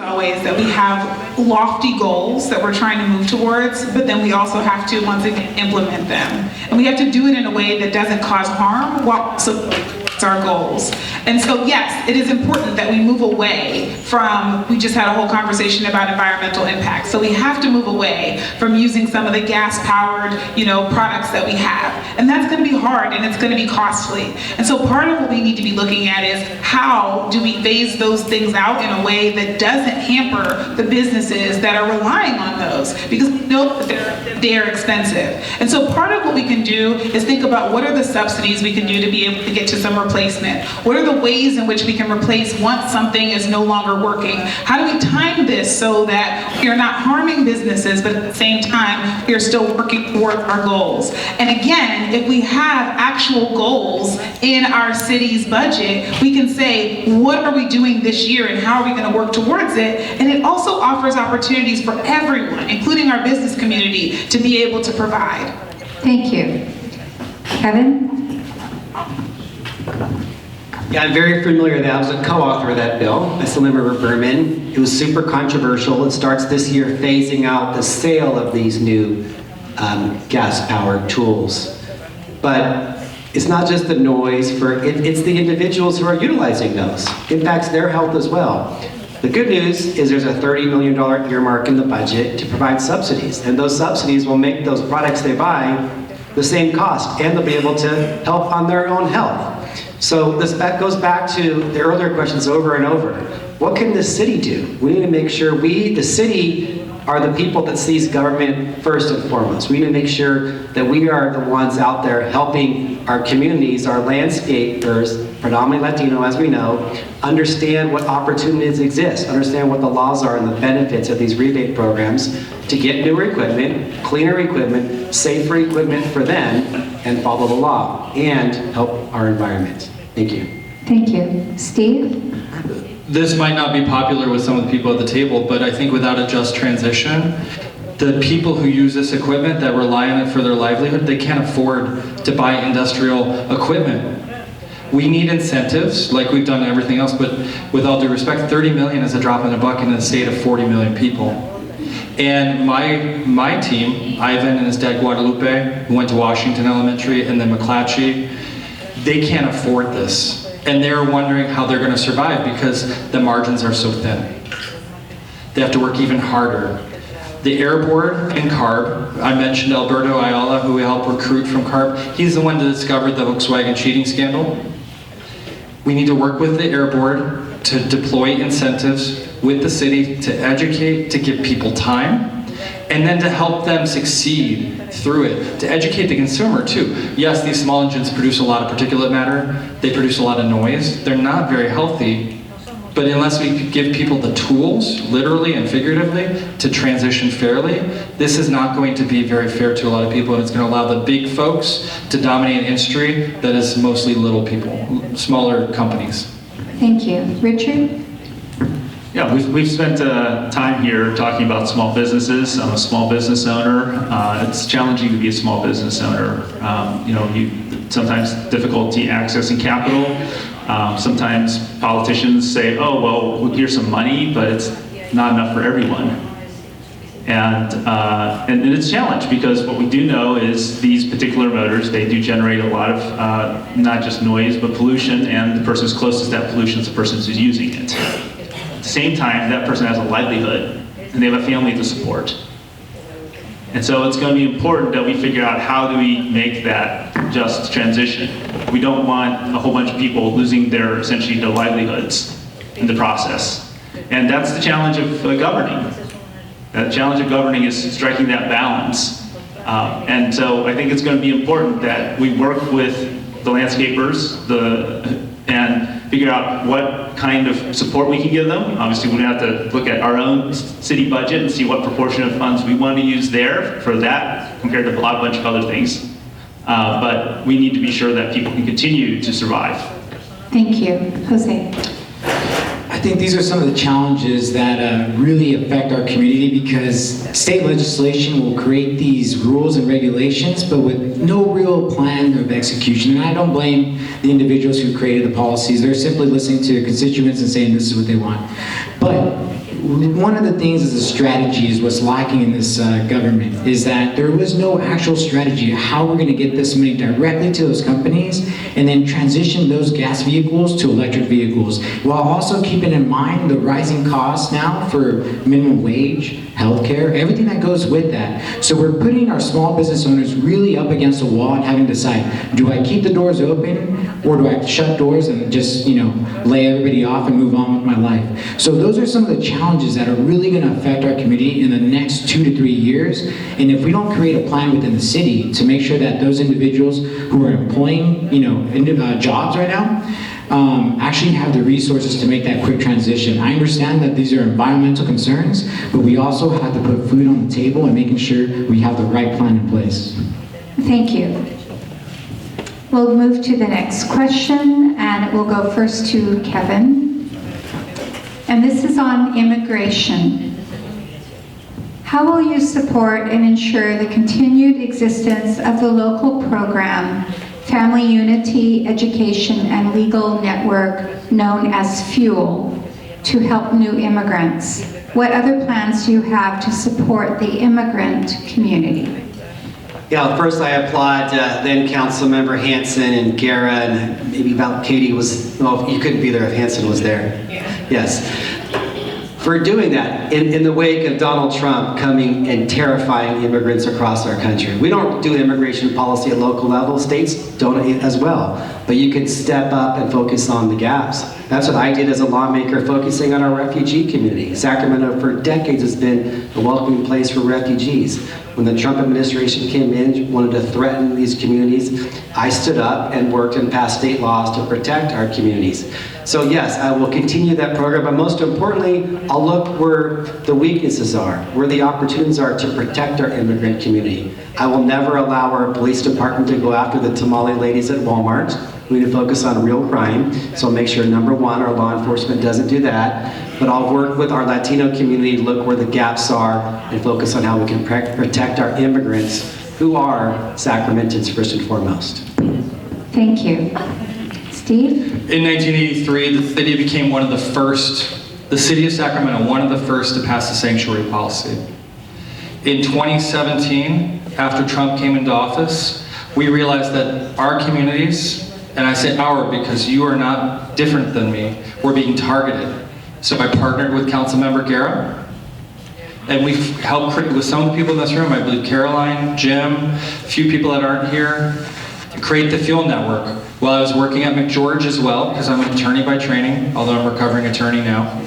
Always that we have lofty goals that we're trying to move towards, but then we also have to once again implement them. And we have to do it in a way that doesn't cause harm while also our goals. And so yes, it is important that we move away from, we just had a whole conversation about environmental impact. So we have to move away from using some of the gas-powered, products that we have. And that's going to be hard and it's going to be costly. And so part of what we need to be looking at is how do we phase those things out in a way that doesn't hamper the businesses that are relying on those, because we know that they're expensive. And so part of what we can do is think about what are the subsidies we can do to be able to get to some replacement. What are the ways in which we can replace once something is no longer working? How do we time this so that we are not harming businesses, but at the same time, we are still working toward our goals? And again, if we have actual goals in our city's budget, we can say, what are we doing this year and how are we going to work towards it? And it also offers opportunities for everyone, including our business community, to be able to provide. Thank you. Kevin? Yeah, I'm very familiar with that. I was a co-author of that bill. I still remember Berman. It was super controversial. It starts this year phasing out the sale of these new gas-powered tools. But it's not just the noise, it's the individuals who are utilizing those. It impacts their health as well. The good news is there's a $30 million earmark in the budget to provide subsidies. And those subsidies will make those products they buy the same cost, and they'll be able to help on their own health. So that goes back to the earlier questions over and over. What can the city do? We need to make sure the city, are the people that sees government first and foremost. We need to make sure that we are the ones out there helping our communities, our landscapers, predominantly Latino as we know, understand what opportunities exist, understand what the laws are and the benefits of these rebate programs to get newer equipment, cleaner equipment, safer equipment for them, and follow the law, and help our environment. Thank you. Thank you. Steve? This might not be popular with some of the people at the table, but I think without a just transition, the people who use this equipment that rely on it for their livelihood, they can't afford to buy industrial equipment. We need incentives, like we've done everything else, but with all due respect, 30 million is a drop in the bucket in a state of 40 million people. And my team, Ivan and his dad Guadalupe, who went to Washington Elementary, and then McClatchy, they can't afford this. And they're wondering how they're going to survive because the margins are so thin. They have to work even harder. The Air Board and CARB, I mentioned Alberto Ayala, who we helped recruit from CARB. He's the one that discovered the Volkswagen cheating scandal. We need to work with the Air Board to deploy incentives with the city to educate, to give people time, and then to help them succeed through it, to educate the consumer too. Yes, these small engines produce a lot of particulate matter, they produce a lot of noise, they're not very healthy, but unless we give people the tools, literally and figuratively, to transition fairly, this is not going to be very fair to a lot of people, and it's going to allow the big folks to dominate an industry that is mostly little people, smaller companies. Thank you. Richard? Yeah, we've spent time here talking about small businesses. I'm a small business owner. It's challenging to be a small business owner. Sometimes difficulty accessing capital. Sometimes politicians say, oh, well, here's some money, but it's not enough for everyone. And it's a challenge because what we do know is these particular motors, they do generate a lot of not just noise, but pollution, and the person who's closest to that pollution is the person who's using it. At the same time, that person has a livelihood and they have a family to support. And so it's going to be important that we figure out how do we make that just transition. We don't want a whole bunch of people losing essentially their livelihoods in the process. And that's the challenge of governing. The challenge of governing is striking that balance. And so I think it's going to be important that we work with the landscapers and figure out what kind of support we can give them. Obviously, we're going to have to look at our own city budget and see what proportion of funds we want to use there for that compared to a bunch of other things. But we need to be sure that people can continue to survive. Thank you. Jose? I think these are some of the challenges that really affect our community because state legislation will create these rules and regulations, but with no real plan of execution. And I don't blame the individuals who created the policies. They're simply listening to constituents and saying this is what they want. But one of the things as a strategy is what's lacking in this government is that there was no actual strategy of how we're going to get this money directly to those companies and then transition those gas vehicles to electric vehicles, while also keeping in mind the rising costs now for minimum wage, healthcare, everything that goes with that. So we're putting our small business owners really up against the wall and having to decide, do I keep the doors open or do I shut doors and just, lay everybody off and move on with my life? So those are some of the challenges that are really going to affect our community in the next 2 to 3 years. And if we don't create a plan within the city to make sure that those individuals who are employing, jobs right now, actually have the resources to make that quick transition. I understand that these are environmental concerns, but we also have to put food on the table and making sure we have the right plan in place. Thank you. We'll move to the next question, and it will go first to Kevin. And this is on immigration. How will you support and ensure the continued existence of the local program, Family Unity Education and Legal Network, known as FUEL, to help new immigrants? What other plans do you have to support the immigrant community? Yeah, first I applaud then Councilmember Hanson and Guerra, and maybe about Katie was, well, you couldn't be there if Hanson was there. Yes. For doing that in the wake of Donald Trump coming and terrifying immigrants across our country. We don't do immigration policy at local level, states don't as well, but you can step up and focus on the gaps. That's what I did as a lawmaker, focusing on our refugee community. Sacramento for decades has been a welcoming place for refugees. When the Trump administration came in, wanted to threaten these communities, I stood up and worked and passed state laws to protect our communities. So yes, I will continue that program, but most importantly, I'll look where the weaknesses are, where the opportunities are to protect our immigrant community. I will never allow our police department to go after the tamale ladies at Walmart. We need to focus on real crime, so I'll make sure, number one, our law enforcement doesn't do that. But I'll work with our Latino community to look where the gaps are and focus on how we can protect our immigrants, who are Sacramentans first and foremost. Thank you. Steve? In 1983, the city became one of the first, the city of Sacramento, one of the first to pass the sanctuary policy. In 2017, after Trump came into office, we realized that our communities, and I say our because you are not different than me, were being targeted. So I partnered with Councilmember Guerra, and we've helped create, with some of the people in this room, I believe Caroline, Jim, a few people that aren't here, to create the FUEL network. While I was working at McGeorge as well, because I'm an attorney by training, although I'm a recovering attorney now,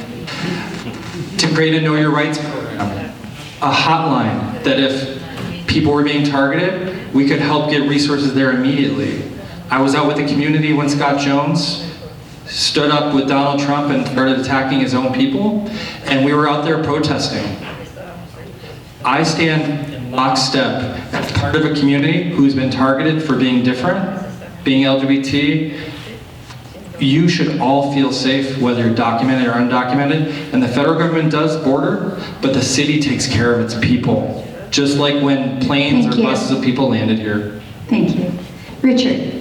to create a Know Your Rights program, a hotline that if people were being targeted, we could help get resources there immediately. I was out with the community when Scott Jones stood up with Donald Trump and started attacking his own people, and we were out there protesting. I stand in lockstep as part of a community who's been targeted for being different, being LGBT. You should all feel safe, whether you're documented or undocumented, and the federal government does border, but the city takes care of its people, just like when planes or buses of people landed here. Thank you. Richard?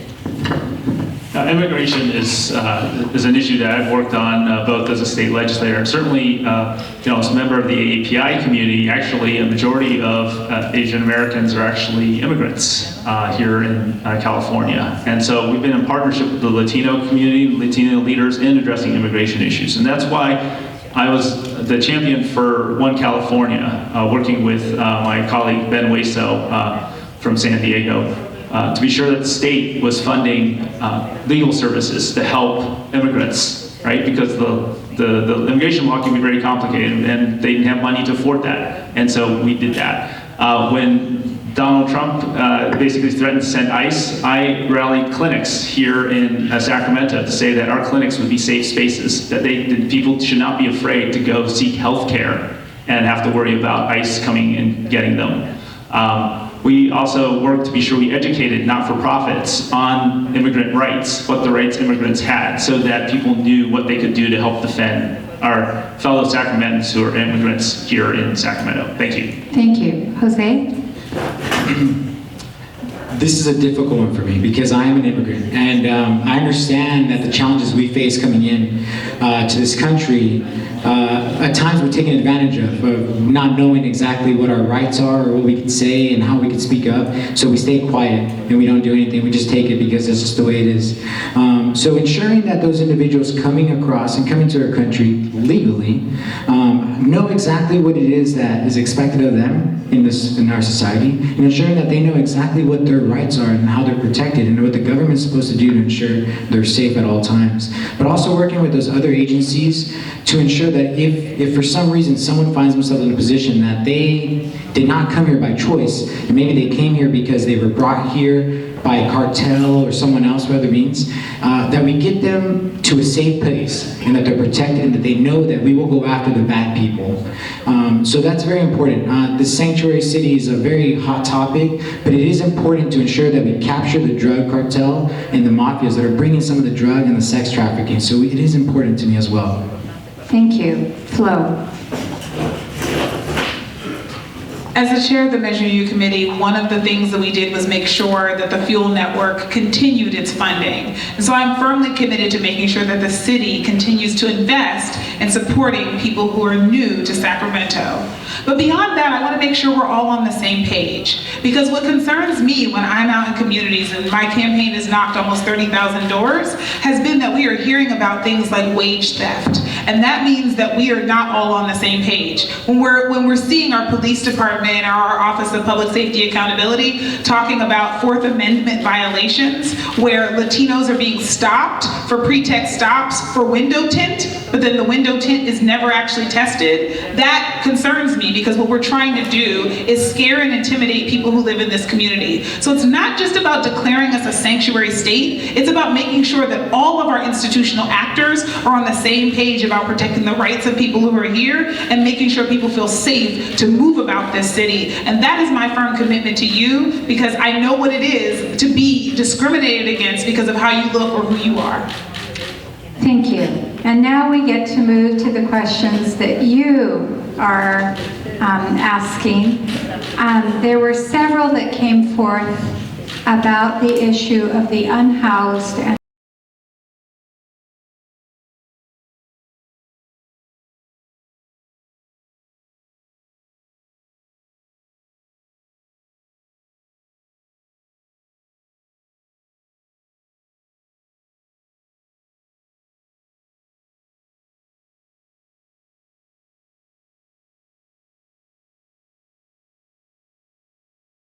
Immigration is an issue that I've worked on both as a state legislator and certainly, as a member of the API community. Actually, a majority of Asian Americans are actually immigrants here in California, and so we've been in partnership with the Latino community, Latino leaders, in addressing immigration issues, and that's why I was the champion for One California, working with my colleague Ben Hueso from San Diego. To be sure that the state was funding legal services to help immigrants, right? Because the immigration law can be very complicated and they didn't have money to afford that. And so we did that. When Donald Trump basically threatened to send ICE, I rallied clinics here in Sacramento to say that our clinics would be safe spaces, that people should not be afraid to go seek health care and have to worry about ICE coming and getting them. We also worked to be sure we educated not-for-profits on immigrant rights, what the rights immigrants had, so that people knew what they could do to help defend our fellow Sacramentans who are immigrants here in Sacramento. Thank you. Thank you. Jose? This is a difficult one for me because I am an immigrant, and I understand that the challenges we face coming in to this country at times we're taken advantage of not knowing exactly what our rights are or what we can say and how we can speak up. So we stay quiet and we don't do anything. We just take it because that's just the way it is. So ensuring that those individuals coming across and coming to our country legally know exactly what it is that is expected of them in our society, and ensuring that they know exactly what their rights are and how they're protected and what the government's supposed to do to ensure they're safe at all times. But also working with those other agencies to ensure that if for some reason someone finds themselves in a position that they did not come here by choice, and maybe they came here because they were brought here by a cartel or someone else for other means, that we get them to a safe place and that they're protected and that they know that we will go after the bad people. So that's very important. The sanctuary city is a very hot topic, but it is important to ensure that we capture the drug cartel and the mafias that are bringing some of the drug and the sex trafficking. So it is important to me as well. Thank you. Flo. As the chair of the Measure U committee, one of the things that we did was make sure that the Fuel Network continued its funding. And so I'm firmly committed to making sure that the city continues to invest in supporting people who are new to Sacramento. But beyond that, I want to make sure we're all on the same page. Because what concerns me when I'm out in communities, and my campaign has knocked almost 30,000 doors, has been that we are hearing about things like wage theft. And that means that we are not all on the same page. When we're seeing our police department or our Office of Public Safety Accountability talking about Fourth Amendment violations where Latinos are being stopped for pretext stops for window tint, but then the window tint is never actually tested, that concerns me because what we're trying to do is scare and intimidate people who live in this community. So it's not just about declaring us a sanctuary state, it's about making sure that all of our institutional actors are on the same page about protecting the rights of people who are here and making sure people feel safe to move about this city. And that is my firm commitment to you because I know what it is to be discriminated against because of how you look or who you are. Thank you. And now we get to move to the questions that you are asking. There were several that came forth about the issue of the unhoused and